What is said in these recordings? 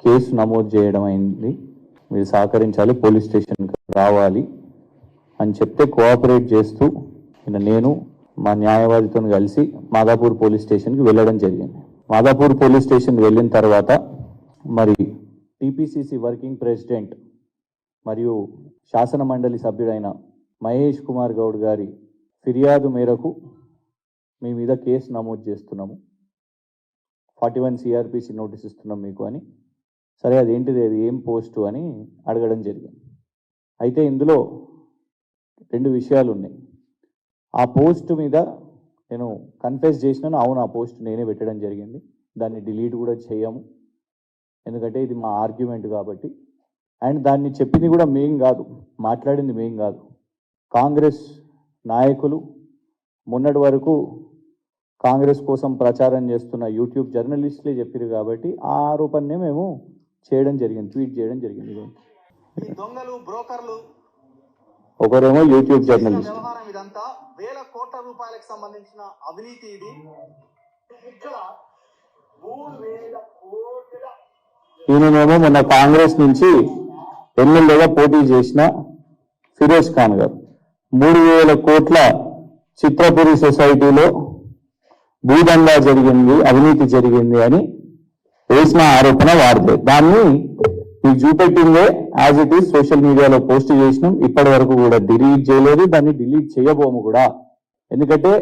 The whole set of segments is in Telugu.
కేసు నమోదు చేయడం అయింది. మీరు సహకరించాలి, పోలీస్ స్టేషన్కి రావాలి అని చెప్తే కోఆపరేట్ చేస్తూ నేను మా న్యాయవాదితో కలిసి మాదాపూర్ పోలీస్ స్టేషన్కి వెళ్ళడం జరిగింది. మాదాపూర్ పోలీస్ స్టేషన్కి వెళ్ళిన తర్వాత మరి టీపీసీసీ వర్కింగ్ ప్రెసిడెంట్ మరియు శాసన మండలి సభ్యుడైన మహేష్ కుమార్ గౌడ్ గారి ఫిర్యాదు మేరకు మీ మీద కేసు నమోదు చేస్తున్నాము, 41 CRPC నోటీస్ ఇస్తున్నాం మీకు అని. సరే అదేంటిది, అది ఏం పోస్టు అని అడగడం జరిగింది. అయితే ఇందులో 2 విషయాలు ఉన్నాయి. ఆ పోస్ట్ మీద నేను కన్ఫెస్ చేసినాను, అవును ఆ పోస్ట్ నేనే పెట్టడం జరిగింది, దాన్ని డిలీట్ కూడా చేయము, ఎందుకంటే ఇది మా ఆర్గ్యుమెంట్ కాబట్టి. అండ్ దాన్ని చెప్పింది కూడా మేం కాదు, మాట్లాడింది మేం కాదు, కాంగ్రెస్ నాయకులు, మొన్నటి వరకు కాంగ్రెస్ కోసం ప్రచారం చేస్తున్న యూట్యూబ్ జర్నలిస్టులే చెప్పారు కాబట్టి ఆ ఆరోపణనే మేము చేయడం జరిగింది, ట్వీట్ చేయడం జరిగింది. దొంగలు, బ్రోకర్లు, ఒకరేమో యూట్యూబ్ జర్నలిస్ట్. వ్యవహారం ఇదంతా వేల కోట్ల రూపాయలకు సంబంధించిన అవినీతి ఇది. ఈయననేమో మొన్న కాంగ్రెస్ నుంచి ఎమ్మెల్యేగా పోటీ చేసిన ఫిరోజ్ ఖాన్ గారు 3,000 కోట్ల చిత్రపురి సొసైటీలో భూదందా జరిగింది, అవినీతి జరిగింది అని వేసిన ఆరోపణ వారిదే. దాన్ని మీకు చూపెట్టిందే యాజ్ ఇట్ ఈస్ సోషల్ మీడియాలో పోస్ట్ చేసినాం. ఇప్పటి వరకు కూడా డిలీట్ చేయలేదు, దాన్ని డిలీట్ చేయబోము కూడా. ఎందుకంటే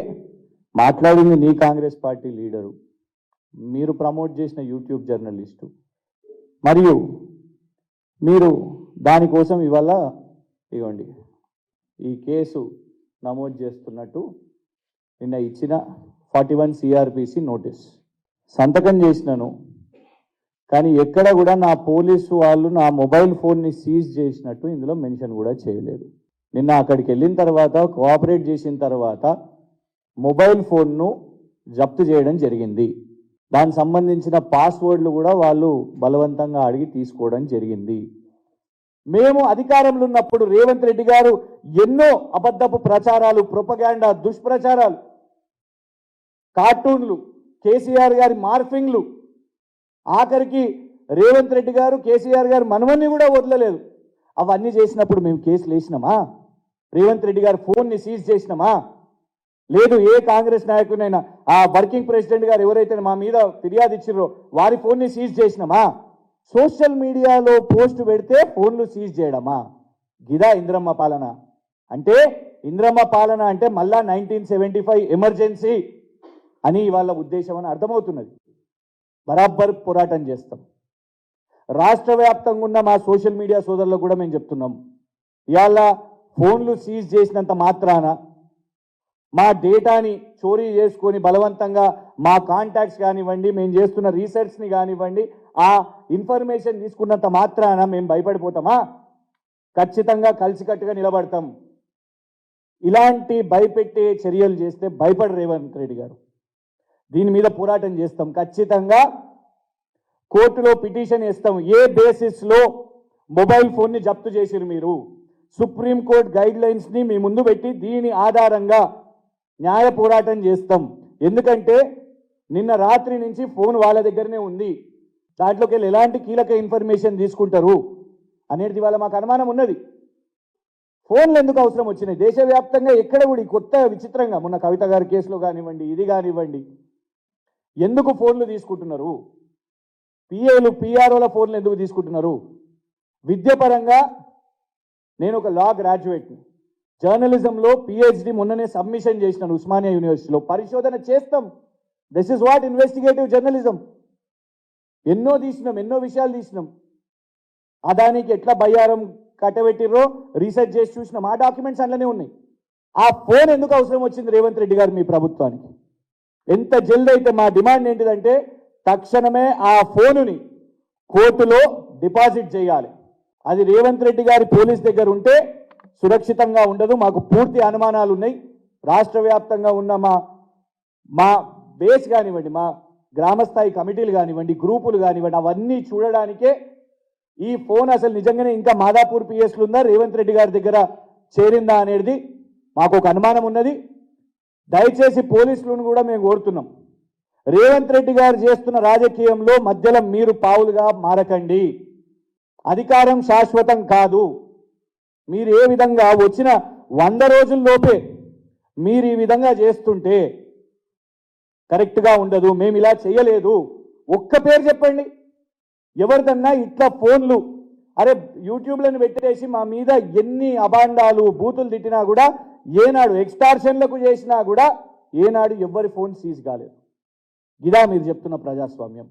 మాట్లాడింది నీ కాంగ్రెస్ పార్టీ లీడరు, మీరు ప్రమోట్ చేసిన యూట్యూబ్ జర్నలిస్టు, మరియు మీరు దానికోసం ఇవాళ ఇవ్వండి ఈ కేసు నమోదు చేస్తున్నట్టు నిన్న ఇచ్చిన 41 CRPC నోటీస్ సంతకం చేసినాను. కానీ ఎక్కడ కూడా నా పోలీసు వాళ్ళు నా మొబైల్ ఫోన్ని సీజ్ చేసినట్టు ఇందులో మెన్షన్ కూడా చేయలేదు. నిన్న అక్కడికి వెళ్ళిన తర్వాత కోఆపరేట్ చేసిన తర్వాత మొబైల్ ఫోన్ను జప్తు చేయడం జరిగింది. దానికి సంబంధించిన పాస్వర్డ్లు కూడా వాళ్ళు బలవంతంగా అడిగి తీసుకోవడం జరిగింది. మేము అధికారంలో ఉన్నప్పుడు రేవంత్ రెడ్డి గారు ఎన్నో అబద్ధపు ప్రచారాలు, ప్రొపగాండా, దుష్ప్రచారాలు, కార్టూన్లు, కేసీఆర్ గారి మార్ఫింగ్లు, ఆఖరికి రేవంత్ రెడ్డి గారు కేసీఆర్ గారు మనవన్ని కూడా వదలలేదు. అవన్నీ చేసినప్పుడు మేము కేసులు వేసినామా? రేవంత్ రెడ్డి గారు ఫోన్ని సీజ్ చేసినామా? లేదు. ఏ కాంగ్రెస్ నాయకునైనా ఆ వర్కింగ్ ప్రెసిడెంట్ గారు ఎవరైతే మా మీద ఫిర్యాదు ఇచ్చిర్రో వారి ఫోన్ని సీజ్ చేసినామా? సోషల్ మీడియాలో పోస్ట్ పెడితే ఫోన్లు సీజ్ చేయడమా? గిదా ఇంద్రమ్మ పాలన అంటే? ఇంద్రమ్మ పాలన అంటే మళ్ళా 1975 ఎమర్జెన్సీ అని వాళ్ళ ఉద్దేశం అని అర్థమవుతున్నది. బరాబర్ పోరాటం చేస్తాం. రాష్ట్ర వ్యాప్తంగా ఉన్న మా సోషల్ మీడియా సోదరులకు కూడా మేము చెప్తున్నాం, ఇవాళ ఫోన్లు సీజ్ చేసినంత మాత్రాన మా డేటాని చోరీ చేసుకొని బలవంతంగా మా కాంటాక్ట్స్ కానివ్వండి, మేము చేస్తున్న రీసెర్చ్ని కానివ్వండి, ఆ ఇన్ఫర్మేషన్ తీసుకున్నంత మాత్రాన మేము భయపడిపోతామా? ఖచ్చితంగా కలిసికట్టుగా నిలబడతాం. ఇలాంటి భయపెట్టే చర్యలు చేస్తే భయపడరు రేవంత్ రెడ్డి గారు. దీని మీద పోరాటం చేస్తాం. ఖచ్చితంగా కోర్టులో పిటిషన్ ఇస్తాం. ఏ బేసిస్లో మొబైల్ ఫోన్ని జప్తు చేసిరు మీరు? సుప్రీంకోర్టు గైడ్ లైన్స్ని మీ ముందు పెట్టి దీని ఆధారంగా న్యాయ పోరాటం చేస్తాం. ఎందుకంటే నిన్న రాత్రి నుంచి ఫోన్ వాళ్ళ దగ్గరనే ఉంది, దాంట్లోకి వెళ్ళి ఎలాంటి కీలక ఇన్ఫర్మేషన్ తీసుకుంటారు అనేది వాళ్ళ మాకు అనుమానం ఉన్నది. ఫోన్లు ఎందుకు అవసరం వచ్చినాయి? దేశవ్యాప్తంగా ఎక్కడ కూడా కొత్త విచిత్రంగా మొన్న కవిత గారి కేసులో కానివ్వండి, ఇది కానివ్వండి, ఎందుకు ఫోన్లు తీసుకుంటున్నారు? పిఏలు పిఆర్ఓల ఫోన్లు ఎందుకు తీసుకుంటున్నారు? విద్యాపరంగా నేను ఒక లా గ్రాడ్యుయేట్ని, జర్నలిజంలో PhD మొన్ననే సబ్మిషన్ చేసినాను ఉస్మానియా యూనివర్సిటీలో. పరిశోధన చేస్తాం. This is what investigative journalism. ఎన్నో తీసినాం, ఎన్నో విషయాలు తీసినాం. అదానికి ఎట్లా బయ్యారం కట్టబెట్టిర్రో రీసెర్చ్ చేసి చూసినాం. ఆ డాక్యుమెంట్స్ అందులోనే ఉన్నాయి. ఆ ఫోన్ ఎందుకు అవసరం వచ్చింది రేవంత్ రెడ్డి గారు మీ ప్రభుత్వానికి? ఎంత జల్ది అయితే మా డిమాండ్ ఏంటిదంటే తక్షణమే ఆ ఫోనుని కోర్టులో డిపాజిట్ చేయాలి. అది రేవంత్ రెడ్డి గారి పోలీస్ దగ్గర ఉంటే సురక్షితంగా ఉండదు. మాకు పూర్తి అనుమానాలు ఉన్నాయి. రాష్ట్ర వ్యాప్తంగా ఉన్న మా బేస్ కానివ్వండి, మా గ్రామస్థాయి కమిటీలు కానివ్వండి, గ్రూపులు కానివ్వండి, అవన్నీ చూడడానికే ఈ ఫోన్ అసలు నిజంగానే ఇంకా మాదాపూర్ పిఎస్లు ఉందా, రేవంత్ రెడ్డి గారి దగ్గర చేరిందా అనేది మాకు ఒక అనుమానం ఉన్నది. దయచేసి పోలీసులను కూడా మేము కోరుతున్నాం, రేవంత్ రెడ్డి గారు చేస్తున్న రాజకీయంలో మధ్యలో మీరు పావులుగా మారకండి. అధికారం శాశ్వతం కాదు. మీరు ఏ విధంగా వచ్చిన 100 రోజుల్లోపే మీరు ఈ విధంగా చేస్తుంటే కరెక్ట్గా ఉండదు. మేము ఇలా చేయలేదు. ఒక్క పేరు చెప్పండి ఎవరిదన్నా ఇట్లా ఫోన్లు. అరే యూట్యూబ్లను పెట్టేసి మా మీద ఎన్ని అబాండాలు బూతులు తిట్టినా కూడా ఏనాడు ఎక్స్టార్షన్లకు చేసినా కూడా ఏనాడు ఎవ్వరి ఫోన్ సీజ్ కాలేదు. ఇదా మీరు చెప్తున్న ప్రజాస్వామ్యం?